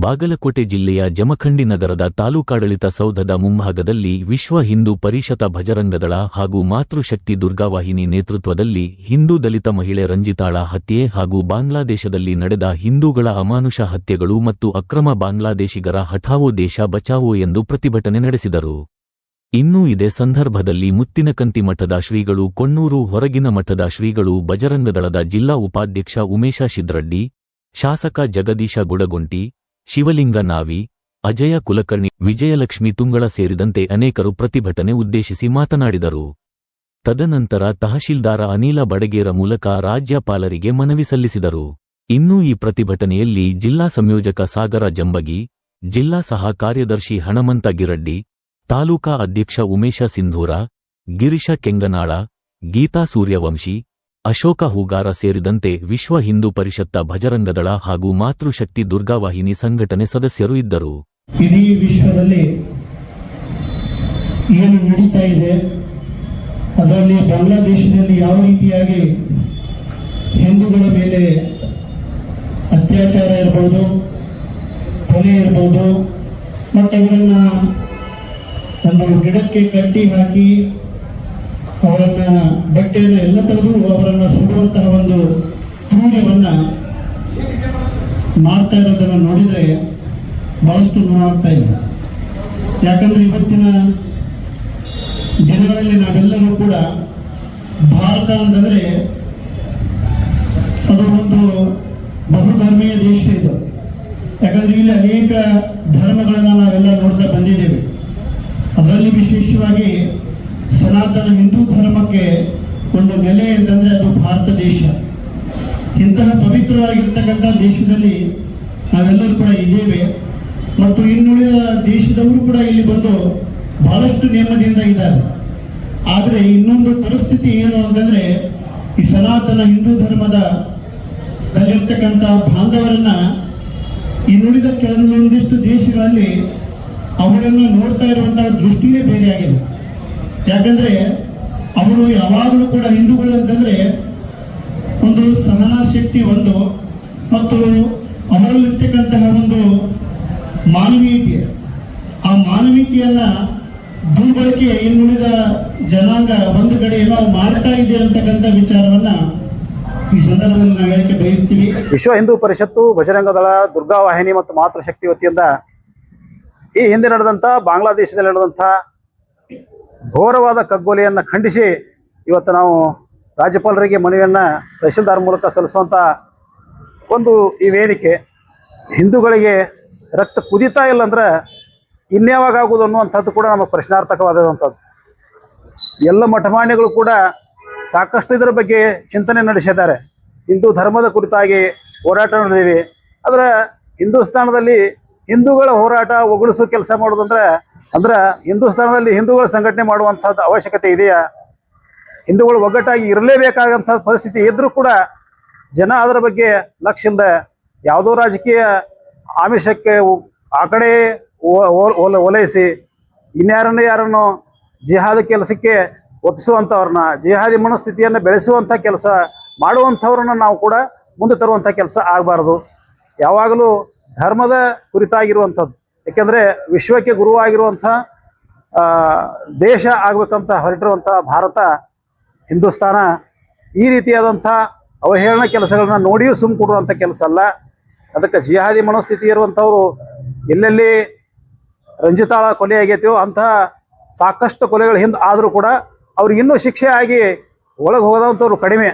ಬಾಗಲಕೋಟೆ ಜಿಲ್ಲೆಯ ಜಮಖಂಡಿ ನಗರದ ತಾಲೂಕಾಡಳಿತ ಸೌಧದ ಮುಂಭಾಗದಲ್ಲಿ ವಿಶ್ವ ಹಿಂದೂ ಪರಿಷತ ಭಜರಂಗದಳ ಹಾಗೂ ಮಾತೃಶಕ್ತಿ ದುರ್ಗಾವಾಹಿನಿ ನೇತೃತ್ವದಲ್ಲಿ ಹಿಂದೂ ದಲಿತ ಮಹಿಳೆ ರಂಜಿತಾಳ ಹತ್ಯೆ ಹಾಗೂ ಬಾಂಗ್ಲಾದೇಶದಲ್ಲಿ ನಡೆದ ಹಿಂದೂಗಳ ಅಮಾನುಷ ಹತ್ಯೆಗಳು ಮತ್ತು ಅಕ್ರಮ ಬಾಂಗ್ಲಾದೇಶಿಗರ ಹಠಾವೋ ದೇಶ ಬಚಾವೋ ಎಂದು ಪ್ರತಿಭಟನೆ ನಡೆಸಿದರು. ಇನ್ನೂ ಇದೇ ಸಂದರ್ಭದಲ್ಲಿ ಮುತ್ತಿನಕಂತಿ ಮಠದ ಶ್ರೀಗಳು, ಕೊಣ್ಣೂರು ಹೊರಗಿನ ಮಠದ ಶ್ರೀಗಳು, ಬಜರಂಗದಳದ ಜಿಲ್ಲಾ ಉಪಾಧ್ಯಕ್ಷ ಉಮೇಶ ಶಿದ್ರಡ್ಡಿ, ಶಾಸಕ ಜಗದೀಶ ಗುಡಗೊಂಟಿ, ಶಿವಲಿಂಗ ನಾವಿ, ಅಜಯ ಕುಲಕರ್ಣಿ, ವಿಜಯಲಕ್ಷ್ಮಿ ತುಂಗಳ ಸೇರಿದಂತೆ ಅನೇಕರು ಪ್ರತಿಭಟನೆ ಉದ್ದೇಶಿಸಿ ಮಾತನಾಡಿದರು. ತದನಂತರ ತಹಶೀಲ್ದಾರ ಅನಿಲ ಬಡಗೇರ ಮೂಲಕ ರಾಜ್ಯಪಾಲರಿಗೆ ಮನವಿ ಸಲ್ಲಿಸಿದರು. ಇನ್ನೂ ಈ ಪ್ರತಿಭಟನೆಯಲ್ಲಿ ಜಿಲ್ಲಾ ಸಂಯೋಜಕ ಸಾಗರ ಜಂಬಗಿ, ಜಿಲ್ಲಾ ಸಹ ಕಾರ್ಯದರ್ಶಿ ಹಣಮಂತ ಗಿರಡ್ಡಿ, ತಾಲೂಕಾ ಅಧ್ಯಕ್ಷ ಉಮೇಶ ಸಿಂಧೂರ, ಗಿರೀಶ ಕೆಂಗನಾಳ, ಗೀತಾ ಸೂರ್ಯವಂಶಿ, ಅಶೋಕ ಹೂಗಾರ ಸೇರಿದಂತೆ ವಿಶ್ವ ಹಿಂದೂ ಪರಿಷತ್ತ ಭಜರಂಗದಳ ಹಾಗೂ ಮಾತೃಶಕ್ತಿ ದುರ್ಗಾವಾಹಿನಿ ಸಂಘಟನೆ ಸದಸ್ಯರು ಇದ್ದರು. ಇಡೀ ವಿಶ್ವದಲ್ಲಿ ಏನು ನಡೀತಾ ಇದೆ, ಅದರಲ್ಲಿ ಬಾಂಗ್ಲಾದೇಶದಲ್ಲಿ ಯಾವ ರೀತಿಯಾಗಿ ಹಿಂದೂಗಳ ಮೇಲೆ ಅತ್ಯಾಚಾರ ಇರಬಹುದು, ಕೊಲೆ ಇರಬಹುದು, ಮತ್ತು ಅವರನ್ನ ಒಂದು ಗಿಡಕ್ಕೆ ಕಟ್ಟಿ ಹಾಕಿ ಅವರನ್ನ ಬಟ್ಟೆಯನ್ನು ಎಲ್ಲ ತೆಗೆದು ಅವರನ್ನು ಸುಡುವಂತಹ ಒಂದು ಕ್ರೂರ್ಯವನ್ನ ಮಾಡ್ತಾ ಇರೋದನ್ನು ನೋಡಿದರೆ ಬಹಳಷ್ಟು ನೋವಾಗ್ತಾ ಇದೆ. ಯಾಕಂದ್ರೆ ಇವತ್ತಿನ ದಿನಗಳಲ್ಲಿ ನಾವೆಲ್ಲರೂ ಕೂಡ ಭಾರತ ಅಂತಂದ್ರೆ ಅದು ಒಂದು ಬಹುಧರ್ಮೀಯ ದೇಶ ಇದು. ಯಾಕಂದ್ರೆ ಇಲ್ಲಿ ಅನೇಕ ಧರ್ಮಗಳನ್ನು ನಾವೆಲ್ಲ ನೋಡ್ತಾ ಬಂದಿದ್ದೇವೆ. ಅದರಲ್ಲಿ ವಿಶೇಷವಾಗಿ ಸನಾತನ ಹಿಂದೂ ಧರ್ಮಕ್ಕೆ ಒಂದು ನೆಲೆ ಅಂತಂದ್ರೆ ಅದು ಭಾರತ ದೇಶ. ಇಂತಹ ಪವಿತ್ರವಾಗಿರ್ತಕ್ಕಂಥ ದೇಶದಲ್ಲಿ ನಾವೆಲ್ಲರೂ ಕೂಡ ಇದ್ದೇವೆ ಮತ್ತು ಇನ್ನುಳಿದ ದೇಶದವರು ಕೂಡ ಇಲ್ಲಿ ಬಂದು ಬಹಳಷ್ಟು ನೆಮ್ಮದಿಯಿಂದ ಇದ್ದಾರೆ. ಆದರೆ ಇನ್ನೊಂದು ಪರಿಸ್ಥಿತಿ ಏನು ಅಂತಂದ್ರೆ ಈ ಸನಾತನ ಹಿಂದೂ ಧರ್ಮದಲ್ಲಿರ್ತಕ್ಕಂಥ ಬಾಂಧವರನ್ನ ಇನ್ನುಳಿದ ಕೆಲವೊಂದಿಷ್ಟು ದೇಶಗಳಲ್ಲಿ ಅವರನ್ನು ನೋಡ್ತಾ ಇರುವಂತಹ ದೃಷ್ಟಿನೇ ಬೇರೆ ಆಗಿದೆ. ಯಾಕಂದ್ರೆ ಅವರು ಯಾವಾಗಲೂ ಕೂಡ ಹಿಂದೂಗಳು ಅಂತಂದ್ರೆ ಒಂದು ಸಹನಾ ಶಕ್ತಿ ಒಂದು ಮತ್ತು ಅವರಲ್ಲಿರ್ತಕ್ಕಂತಹ ಒಂದು ಮಾನವೀಯತೆ, ಆ ಮಾನವೀಯತೆಯನ್ನ ದುರ್ಬಳಕೆ ಇನ್ನುಳಿದ ಜನಾಂಗ ಒಂದು ಕಡೆ ಏನೋ ಮಾಡ್ತಾ ಇದೆ ಅಂತಕ್ಕಂಥ ವಿಚಾರವನ್ನ ಈ ಸಂದರ್ಭದಲ್ಲಿ ನಾವು ಹೇಳಕ್ಕೆ ಬಯಸ್ತೀವಿ. ವಿಶ್ವ ಹಿಂದೂ ಪರಿಷತ್ತು, ಬಜರಂಗದಳ, ದುರ್ಗಾವಾಹಿನಿ ಮತ್ತು ಮಾತೃಶಕ್ತಿ ವತಿಯಿಂದ ಈ ಹಿಂದೆ ನಡೆದಂಥ ಬಾಂಗ್ಲಾದೇಶದಲ್ಲಿ ನಡೆದಂಥ ಘೋರವಾದ ಕಗ್ಗೊಲೆಯನ್ನು ಖಂಡಿಸಿ ಇವತ್ತು ನಾವು ರಾಜ್ಯಪಾಲರಿಗೆ ಮನವಿಯನ್ನು ತಹಶೀಲ್ದಾರ್ ಮೂಲಕ ಸಲ್ಲಿಸುವಂಥ ಒಂದು ಈ ವೇದಿಕೆ. ಹಿಂದೂಗಳಿಗೆ ರಕ್ತ ಕುದೀತಾ ಇಲ್ಲ ಅಂದ್ರೆ ಇನ್ಯಾವಾಗ ಆಗೋದು ಅನ್ನುವಂಥದ್ದು ಕೂಡ ನಮಗೆ ಪ್ರಶ್ನಾರ್ಥಕವಾದಂಥದ್ದು. ಎಲ್ಲ ಮಠಮಾನ್ಯಗಳು ಕೂಡ ಸಾಕಷ್ಟು ಇದರ ಬಗ್ಗೆ ಚಿಂತನೆ ನಡೆಸಿದ್ದಾರೆ. ಹಿಂದೂ ಧರ್ಮದ ಕುರಿತಾಗಿ ಹೋರಾಟ ನಡೆದಿವೆ. ಆದರೆ ಹಿಂದೂಸ್ತಾನದಲ್ಲಿ ಹಿಂದೂಗಳ ಹೋರಾಟ ಒಗಳಿಸೋ ಕೆಲಸ ಮಾಡೋದಂದ್ರೆ ಹಿಂದೂಸ್ತಾನದಲ್ಲಿ ಹಿಂದೂಗಳ ಸಂಘಟನೆ ಮಾಡುವಂಥದ್ದು ಅವಶ್ಯಕತೆ ಇದೆಯಾ? ಹಿಂದೂಗಳು ಒಗ್ಗಟ್ಟಾಗಿ ಇರಲೇಬೇಕಾದಂಥ ಪರಿಸ್ಥಿತಿ ಇದ್ರೂ ಕೂಡ ಜನ ಅದರ ಬಗ್ಗೆ ಲಕ್ಷ್ಯ ಇಲ್ಲದೆ ಯಾವುದೋ ರಾಜಕೀಯ ಆಮಿಷಕ್ಕೆ ಆ ಕಡೆ ಓಲೈಸಿ ಯಾರನ್ನು ಜಿಹಾದಿ ಕೆಲಸಕ್ಕೆ ಒಪ್ಪಿಸುವಂಥವ್ರನ್ನ, ಜಿಹಾದಿ ಮನಸ್ಥಿತಿಯನ್ನು ಬೆಳೆಸುವಂಥ ಕೆಲಸ ಮಾಡುವಂಥವ್ರನ್ನ ನಾವು ಕೂಡ ಮುಂದೆ ತರುವಂಥ ಕೆಲಸ ಆಗಬಾರ್ದು. ಯಾವಾಗಲೂ ಧರ್ಮದ ಕುರಿತಾಗಿರುವಂಥದ್ದು. ಯಾಕೆಂದರೆ ವಿಶ್ವಕ್ಕೆ ಗುರುವಾಗಿರುವಂಥ ದೇಶ ಆಗಬೇಕಂತ ಹೊರಟಿರುವಂಥ ಭಾರತ, ಹಿಂದೂಸ್ತಾನ ಈ ರೀತಿಯಾದಂಥ ಅವಹೇಳನ ಕೆಲಸಗಳನ್ನ ನೋಡಿಯೂ ಸುಮ್ಮ ಕೊಡುವಂಥ ಕೆಲಸ ಅಲ್ಲ. ಅದಕ್ಕೆ ಜಿಹಾದಿ ಮನೋಸ್ಥಿತಿ ಇರುವಂಥವ್ರು ಎಲ್ಲೆಲ್ಲಿ ರಂಜಿತಾಳ ಕೊಲೆ ಆಗೈತೆಯೋ ಅಂತಹ ಸಾಕಷ್ಟು ಕೊಲೆಗಳು ಹಿಂದೆ ಆದರೂ ಕೂಡ ಅವ್ರಿಗೆ ಇನ್ನೂ ಶಿಕ್ಷೆ ಆಗಿ ಒಳಗೆ ಹೋದಂಥವ್ರು ಕಡಿಮೆ.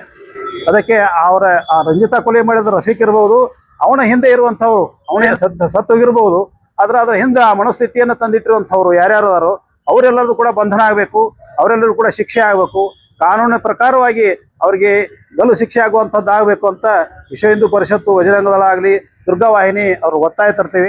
ಅದಕ್ಕೆ ಅವರ ಆ ರಂಜಿತಾ ಕೊಲೆ ಮಾಡಿದ ರಫೀಕ್ ಇರ್ಬೋದು, ಅವನ ಹಿಂದೆ ಇರುವಂಥವ್ರು, ಅವನೇ ಸತ್ತೋಗಿರ್ಬೋದು, ಅದರ ಹಿಂದೆ ಆ ಮನಸ್ಥಿತಿಯನ್ನು ತಂದಿಟ್ಟಿರುವಂಥವ್ರು ಯಾರ್ಯಾರು ಅದಾರೋ ಅವರೆಲ್ಲರದು ಕೂಡ ಬಂಧನ ಆಗಬೇಕು, ಅವರೆಲ್ಲರೂ ಕೂಡ ಶಿಕ್ಷೆ ಆಗಬೇಕು. ಕಾನೂನಿನ ಪ್ರಕಾರವಾಗಿ ಅವರಿಗೆ ಗಲ್ಲು ಶಿಕ್ಷೆ ಆಗುವಂಥದ್ದು ಆಗಬೇಕು ಅಂತ ವಿಶ್ವ ಹಿಂದೂ ಪರಿಷತ್ತು, ಬಜರಂಗದಳ ಆಗಲಿ, ದುರ್ಗಾವಾಹಿನಿ ಅವರು ಒತ್ತಾಯ ತರ್ತೀವಿ.